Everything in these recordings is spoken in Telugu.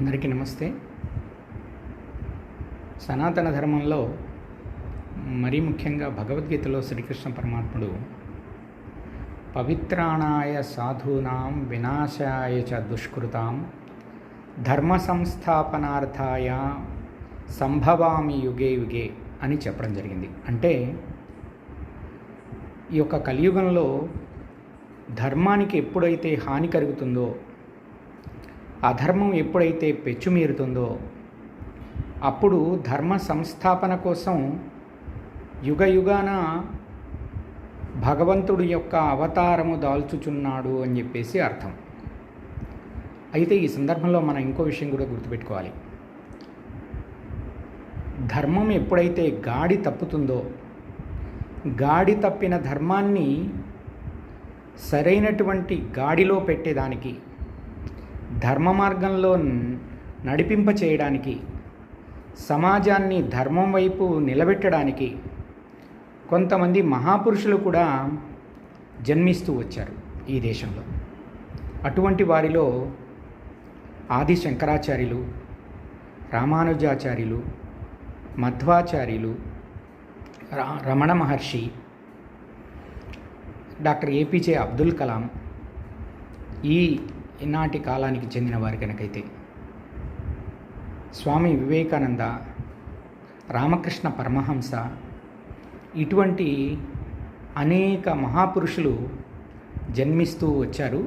అందరికీ నమస్తే. సనాతన ధర్మంలో మరీ ముఖ్యంగా భగవద్గీతలో శ్రీకృష్ణ పరమాత్ముడు పవిత్రాణాయ సాధూనాం వినాశాయ చ దుష్కృతాం ధర్మ సంస్థాపనార్థాయ సంభవామి యుగే యుగే అని చెప్పడం జరిగింది. అంటే ఈ యొక్క కలియుగంలో ధర్మానికి ఎప్పుడైతే హాని కలుగుతుందో, అధర్మం ఎప్పుడైతే పెచ్చుమీరుతుందో, అప్పుడు ధర్మ సంస్థాపన కోసం యుగ యుగాన భగవంతుడి యొక్క అవతారము దాల్చుచున్నాడు అని చెప్పేసి అర్థం. అయితే ఈ సందర్భంలో మనం ఇంకో విషయం కూడా గుర్తుపెట్టుకోవాలి. ధర్మం ఎప్పుడైతే గాడి తప్పుతుందో, గాడి తప్పిన ధర్మాన్ని సరైనటువంటి గాడిలో పెట్టేదానికి, ధర్మ మార్గంలో నడిపింప చేయడానికి, సమాజాన్ని ధర్మం వైపు నిలబెట్టడానికి కొంతమంది మహాపురుషులు కూడా జన్మిస్తూ వచ్చారు ఈ దేశంలో. అటువంటి వారిలో ఆది శంకరాచార్యులు, రామానుజాచార్యులు, మధ్వాచార్యులు, రమణ మహర్షి, డాక్టర్ ఏపీజే అబ్దుల్ కలాం, ఈనాటి కాలానికి చెందిన వారి కనుకైతే స్వామి వివేకానంద, రామకృష్ణ పరమహంస, ఇటువంటి అనేక మహాపురుషులు జన్మిస్తూ వచ్చారు.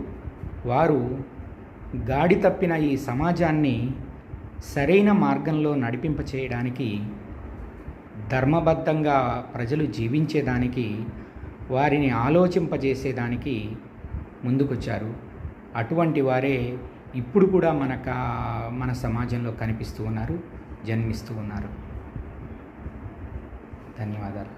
వారు గాడి తప్పిన ఈ సమాజాన్ని సరైన మార్గంలో నడిపింప చేయడానికి, ధర్మబద్ధంగా ప్రజలు జీవించేదానికి, వారిని ఆలోచింపజేసేదానికి ముందుకొచ్చారు. అటువంటి వారే ఇప్పుడు కూడా మన సమాజంలో కనిపిస్తూ ఉన్నారు, జన్మిస్తూ ఉన్నారు. ధన్యవాదాలు.